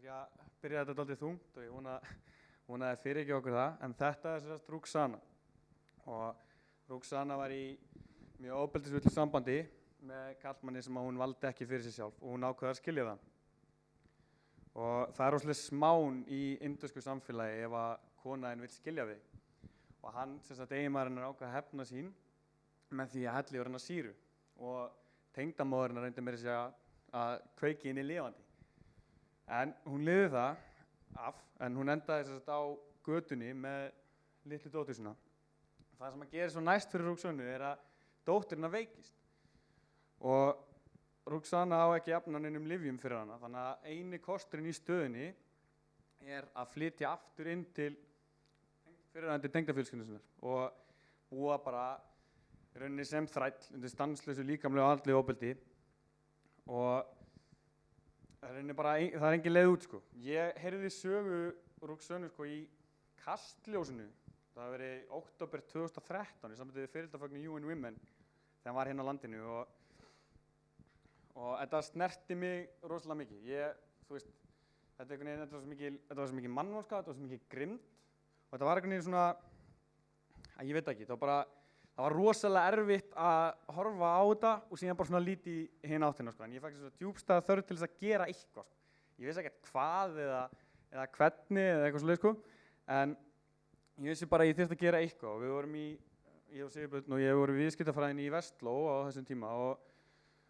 kannski að byrja þetta dálítið þungt og ég vona að það fyrir ekki okkur það, en þetta er sérst Ruxana. Og Ruxana var í mjög ofbeldisfullu sambandi með karlmanni sem hún valdi ekki fyrir sig sjálf og hún ákveði að skilja það. Og það er rosalega smán í indversku samfélagi ef að konaðinn vill skilja þig. Og hann, eiginmaðurinn ákvað að hefna sín með því að hella yfir hana sýru. Og tengdamóðurinn reyndi meira að segja að kveiki henni lifandi. En hún lifði það af, en hún endaði á götunni með litlu dóttur sína. Það sem að gera svo næst fyrir Ruxanu er að dótturinn veikist. Og Ruxana á ekki jafna neinum lyfjum fyrir hana, þannig að eini kosturinn í stöðunni er að flytja aftur inn til fyrirrænandi tengdafjölskyldu sinnar og búa bara í rauninni sem þræll undir stanslausu líkamlegu og andlegu ofbeldi. Og það er engin leið út sko. Ég heyrði sögu Ruxanu sko í Kastljósinu. Það hafi verið í október 2013 í sambandi við fyrirtafögnu UN Women þegar hann var hérna á landinu og þetta snerti mig rosalega mikið. Þetta var svo mikið mannvonska, þetta var svo mikið grimmd og þetta var einhvern veginn svona, ég veit ekki, það var rosalega erfitt að horfa á þetta og síðan bara svona lítið í hina áttina sko. En ég fekk svona djúpstæða þörf til þess að gera eitthvað sko. Ég vissi ekkert hvað eða hvernig eða eitthvað svoleið sko. En ég vissi bara að ég þyrfti að gera eitthvað og við vorum ég og Sigurbjörn og ég vorum viðskiptafræðinni í Vestló á þessum tíma og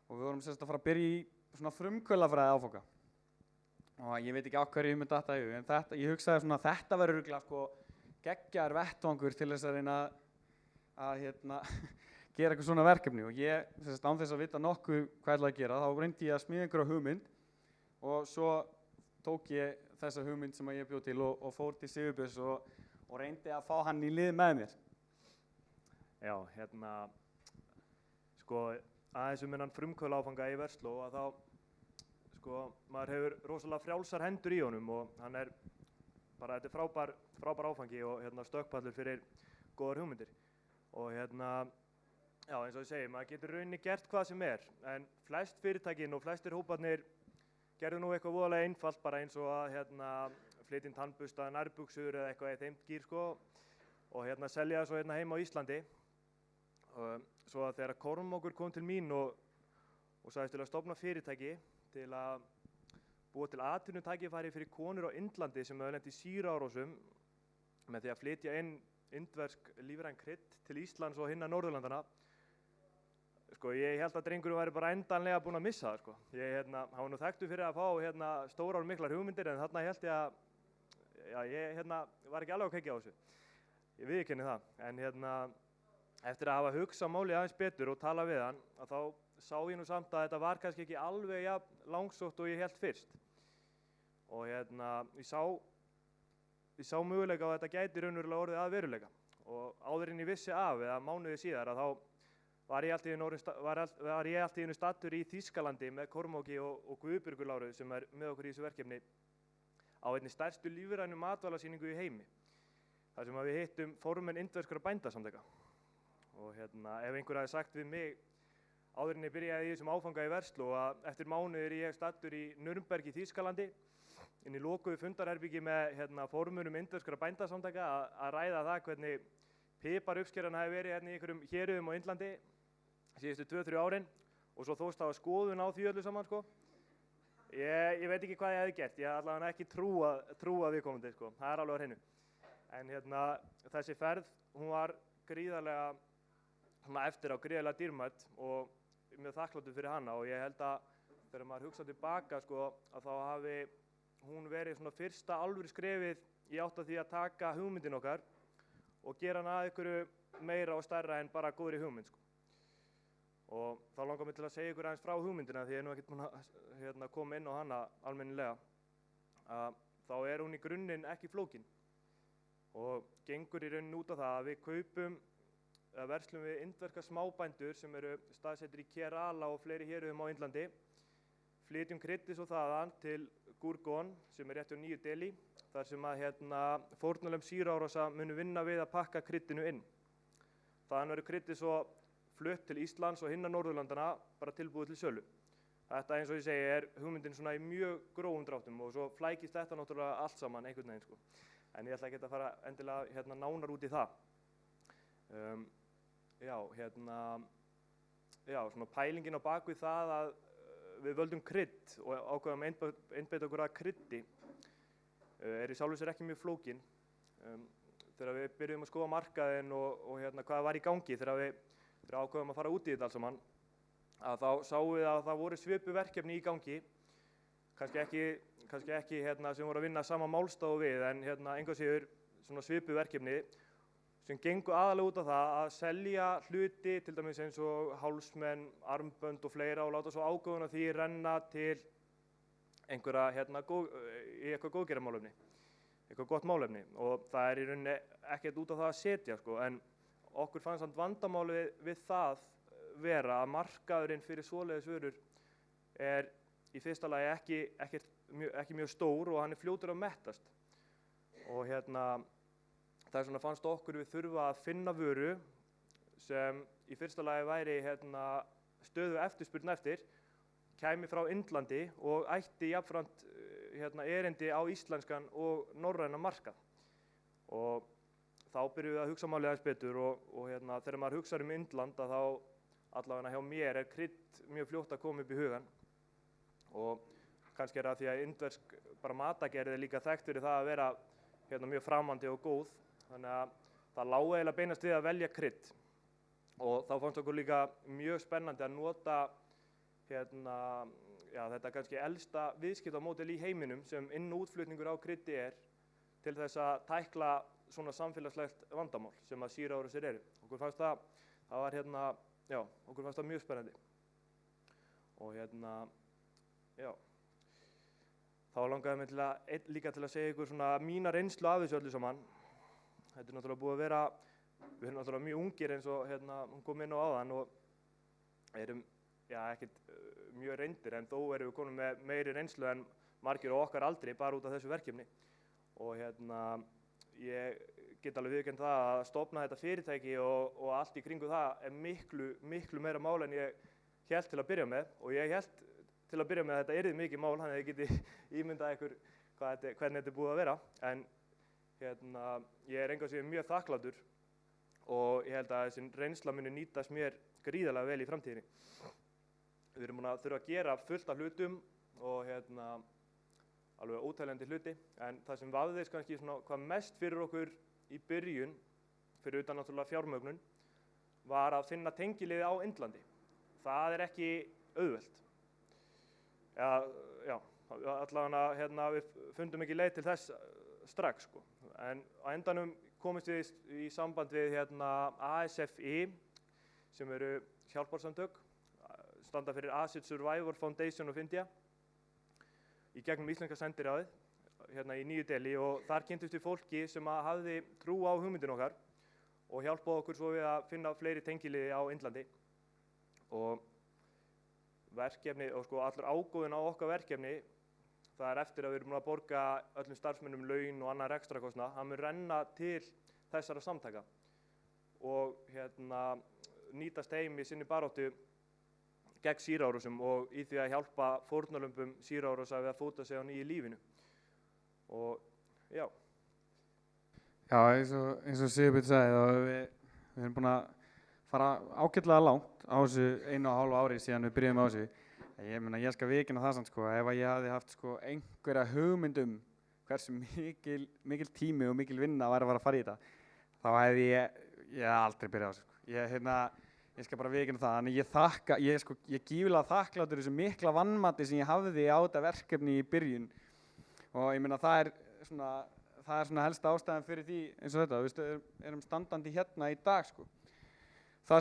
við vorum að fara að byrja í svona frumkvöðlafræði áfanga. Og ég veit ekki á hverju ég myndi þetta í hug, en ég hugsaði svona að þetta verður örugglega sko geggjaður vettvangur til þess að reyna að gera eitthvað svona verkefni og ég, án þess að vita nokkuð hvað ég ætlaði að gera, þá reyndi ég að smíða einhverja hugmynd og svo tók ég þessa hugmynd sem ég bjó til og fór til Sigurbjörns og reyndi að fá hann í lið með mér. Já, sko, aðeins innan frumkvöðla áfanga í Vestló að þá, sko, maður hefur rosalega frjálsar hendur í honum og hann er bara, þetta er frábær áfangi og stökkpallur fyrir góðar hugmyndir. Og já, eins og ég segi, maður getur rauninni gert hvað sem er, en flest fyrirtækin og flestir hóparnir gerðu nú eitthvað voðalega einfalt, bara eins og að flytja inn tannbursta, nærbuxur eða eitthvað í þeim gír sko, og selja það svo heima á Íslandi. Svo að þegar Kormákur kom til mín og sagðist til að stofna fyrirtæki til að búa til atvinnutækifæri fyrir konur á Indlandi sem hefur lent í sýruárásum með því að flytja inn indversk lífræn krydd til Íslands og hinna Norðurlandana. Sko, ég held að drengurinn væri bara endanlega búinn að missa það, sko. Hann var nú þekktur fyrir að fá stórar og miklar hugmyndir, en þarna held ég að ég var ekki alveg að kveikja á þessu. Ég viðurkenni það, en eftir að hafa hugsað málið aðeins betur og tala við hann, að þá sá ég nú samt að þetta var kannski ekki alveg jafn langsótt og ég held fyrst. Og ég sá möguleika að þetta gæti raunverulega orðið að veruleika og áður en ég vissi af eða mánuði síðar að þá var ég allt í einu staddur í Þýskalandi með Kormáki og Guðbjörgu Láru sem er með okkur í þessu verkefni á einni stærstu lífrænu matvælasýningu í heimi þar sem við hittum formenn indverskra bændasamtaka og ef einhver hafi sagt við mig áður en ég byrjaði í þessum áfanga í Vestló að eftir mánuði er ég staddur í Nürnberg í Þýskalandi inn í lokuðu fundarherbyggi með formönnum indverskra bændasamtaka að ræða það hvernig piparuppskeran hafi verið í einhverjum héruðum á Indlandi síðustu 2-3 árin og svo þóst hafa skoðun á því öllu saman sko. Ég veit ekki hvað ég hefði gert, ég hef allavega ekki trúa viðkomandi sko, það er alveg á hreinu. En þessi ferð, hún var gríðarlega eftir á gríðarlega dýrmætt og mjög þakkláttur fyrir hana og ég held að þegar maður hugsa tilbaka sko að þá hafi hún verið svona fyrsta alvöru skrefið í átt að því að taka hugmyndin okkar og gera hana að einhverju meira og stærra en bara góðri hugmynd sko. Og þá langar mig til að segja ykkur aðeins frá hugmyndina því ég er nú ekkert búinn að koma inn á hana almennilega. Þá er hún í grunninn ekki flókin og gengur í rauninni út á það að við kaupum verslum við indverska smábændur sem eru staðsettir í Kerala og fleiri héruðum á Indlandi. Flytjum kryddið svo þaðan til Gurgaon sem er rétt hjá Nýju Delhi þar sem að fórnarlömb sýruárása munu vinna við að pakka kryddinu inn. Þaðan verður kryddið svo flutt til Íslands og hinna Norðurlandana bara tilbúið til sölu. Þetta eins og ég segi hugmyndin svona í mjög grófum dráttum og svo flækist þetta náttúrulega allt saman einhvern veginn sko. En ég ætla ekki að fara endilega nánar út í það. Svona pælingin á bakvið það að við völdum krydd og ákveðum einbeita okkur að kryddi í sjálfu sér ekki mjög flókin. Þegar við byrjum að skoða markaðinn og hvað var í gangi þegar við ákveðum að fara út í þetta alls saman, að þá sáum við að það voru svipuð verkefni í gangi, kannski ekki sem voru að vinna sama málstofu við, en engu að síður svona svipuð verkefni sem gengu aðalega út á það að selja hluti, til dæmis eins og hálsmenn, armbönd og fleira og láta svo ágóðun af því renna til einhverja í eitthvað góðgerðarmálefni, eitthvað gott málefni og það í rauninni ekkert út á það að setja sko, en okkur fannst samt vandamálið við það vera að markaðurinn fyrir svoleiðis vörur í fyrsta lagi ekki mjög stór og hann fljótur að mettast og þess vegna fannst okkur við þurfa að finna vöru sem í fyrsta lagi væri stöðug eftirspurn eftir, kæmi frá Indlandi og ætti jafnframt erindi á íslenskan og norrænan markað. Og þá byrjuðum við að hugsa málið aðeins betur og þegar maður hugsar Indland að þá allavega hjá mér krydd mjög fljótt að koma upp í hugan. Og kannski það því að indversk matagerð líka þekkt fyrir það að vera mjög framandi og góð. Þannig að það lá eiginlega beinast við að velja krydd og þá fannst okkur líka mjög spennandi að nota þetta kannski elsta viðskiptamódel í heiminum sem inn- og útflutningur á kryddi til þess að tækla svona samfélagslegt vandamál sem að sýraórusir eru. Okkur fannst það mjög spennandi og þá langaði mig líka til að segja ykkur svona mína reynslu af þessu öllu saman. Þetta náttúrulega búið að vera, við erum náttúrulega mjög ungir eins og hún kom inn á áðan og erum ekkert mjög reyndir en þó erum við komin með meiri reynslu en margir á okkar aldri bara út af þessu verkefni. Og ég get alveg viðurkennt það að stofna þetta fyrirtæki og allt í kringu það miklu meira mál en ég hélt til að byrja með og ég hélt til að byrja með að þetta yrði mikið mál, þannig að þið geti ímyndað ykkur hvernig þetta er búið að vera. En ég engu að segja mjög þakklátur og ég held að þessi reynsla muni nýtast mér gríðarlega vel í framtíðinni. Við erum búin að þurfa að gera fullt af hlutum og alveg óteljandi hluti, en það sem vafðist kannski svona hvað mest fyrir okkur í byrjun, fyrir utan náttúrulega fjármögnun, var að finna tengiliði á Indlandi. Það ekki auðvelt. Allavega við fundum ekki leið til þess strax sko. En á endanum komist við í samband við ASFI sem eru hjálparsamtök, standa fyrir Acid Survivor Foundation of India í gegnum íslenska sendiráðið í Nýju Delí og þar kynntust við fólki sem hafði trú á hugmyndin okkar og hjálpaði okkur svo við að finna fleiri tengiliði á Indlandi og verkefni og sko allur ágóðinn á okkar verkefni. Það eftir að við erum búin að borga öllum starfsmönnum laun og annan rekstrakostnað, það mun renna til þessara samtaka og nýtast heim í sinni baráttu gegn sýraórusum og í því að hjálpa fórnarlömbum sýraórusa við að fóta sig á nýju lífinu. Og já. Já, eins og Sigurbjörn sagði, við erum búin að fara ágætlega langt á þessu 1,5 ári síðan við byrjuðum á þessu. Ég skal viðurkenna það samt sko, ef ég hafði haft sko einhverja hugmynd hversu mikil tími og mikil vinna væri að fara í þetta, þá hefði ég aldrei byrjað á þessu sko. Ég skal bara viðurkenna það, þannig ég gífilega þakklátur þessu mikla vanmati sem ég hafði á þetta verkefni í byrjun og ég meina það er svona helsta ástæðan fyrir því eins og þetta, við erum standandi í dag sko. Það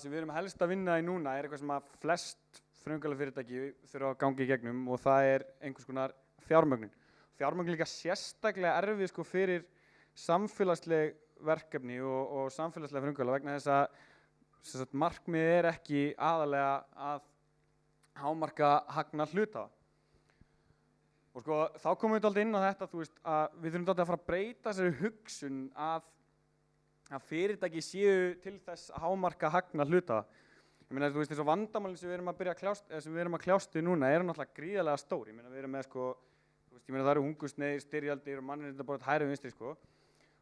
sem við erum helst að vinna í núna eitthvað sem að flest frumkvöðlafyrirtæki þurfa að ganga í gegnum og það einhvers konar fjármögnun. Fjármögnun líka sérstaklega erfið sko fyrir samfélagsleg verkefni og samfélagslega frumkvöðla vegna þess að markmiðið ekki aðalega að hámarka hagnað hluthafa. Og sko þá komum við dálítið inn á þetta, að við þurfum dálítið að fara að breyta þessari hugsun að fyrirtæki séu til þess að hámarka hagnað hluthafa. Ég meina, þú veist, þessu vandamálin sem við erum að byrja að kljást, sem við erum að kljást við núna eru náttúrulega gríðarlega stór. Ég meina, við erum með, sko, þú veist, ég meina, það eru hungursneyðir, styrjaldir og mannréttindabrot hægri og vinstri, sko.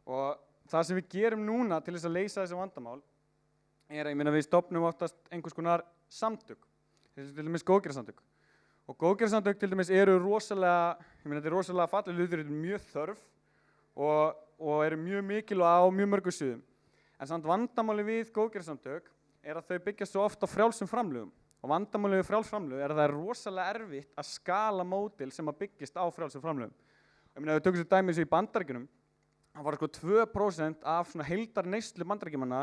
Og það sem við gerum núna til þess að leysa þessi vandamál er að, ég meina, við stofnum oftast einhvers konar samtök, þessi til dæmis góðgerðarsamtök. Og góðgerðarsamtök til dæmis eru rosalega, ég meina, þetta er rosalega falleg hlutur, þetta er mjög þörf og eru mjög mikilvæg á mjög mörgum sviðum. En samt vandamáli við góðgerðarsamtök er að þau byggja svo oft á frjálsum framlögum. Og vandamáli við frjáls framlög er að það er rosalega erfitt að skala módel sem að byggist á frjálsum framlögum. Ég meina, ef við tökum svo dæmi eins og í Bandaríkjunum, það var sko 2% af svona heildarneyslu Bandaríkjamanna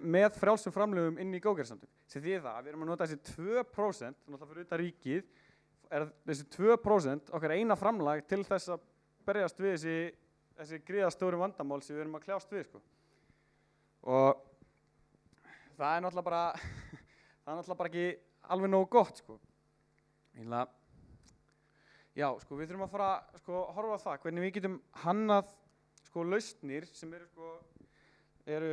með frjálsum framlögum inn í góðgerðarsamtök. Sem þýðir það, við erum að nota þessi 2%, náttúrulega fyrir utan ríkið, er þessi 2% okkar eina framlag til þess að berjast við þessi gríðarstóru vandamál sem við erum að kljást við, sko. Og það er náttúrulega bara ekki alveg nógu gott, sko. Já, sko, við þurfum að fara sko horfa á það hvernig við getum hannað sko lausnir sem eru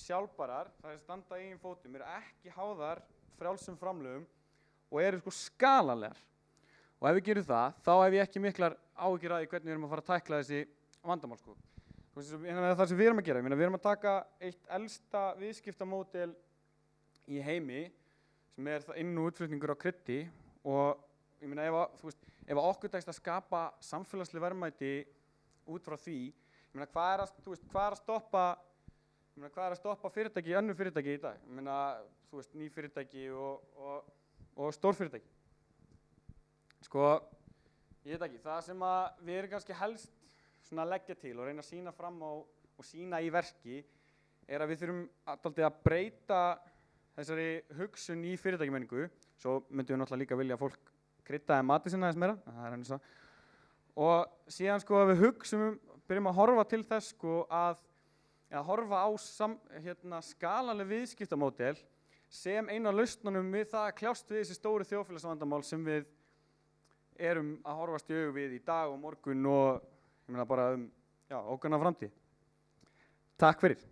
sjálfbærar, það er standa í eigin fótum, eru ekki háðar frjálsum framlögum og eru sko skalanlegar. Og ef við gerum það, þá hef ég ekki miklar áhyggjur af því hvernig við erum að fara að tækla þessi vandamál, sko. Það sem við erum að gera, við erum að taka eitt elsta viðskiptamódel í heimi sem er það inn- og útflutningur á kryddi og ég meina ef okkur tekst að skapa samfélagsleg verðmæti út frá því, ég meina hvað er að stoppa fyrirtæki, önnur fyrirtæki í dag? Ég meina, þú veist, ný fyrirtæki og stór fyrirtæki. Sko, ég veit ekki, það sem að við erum kannski helst svona að leggja til og reyna að sýna fram á og sýna í verki er að við þurfum að breyta þessari hugsun í fyrirtækjamenningu. Svo myndum við náttúrulega líka vilja að fólk kryddaði matinn sinna aðeins meira, það er eins og. Og síðan sko að við byrjum að horfa til þess sko að horfa á skalanleg viðskiptamódel sem eina af lausnunum við það að kljást við þessi stóru þjóðfélagsvandamál sem við erum að horfast í augu við í dag og morgun og ég meina bara ákveðna framtíð. Takk fyrir.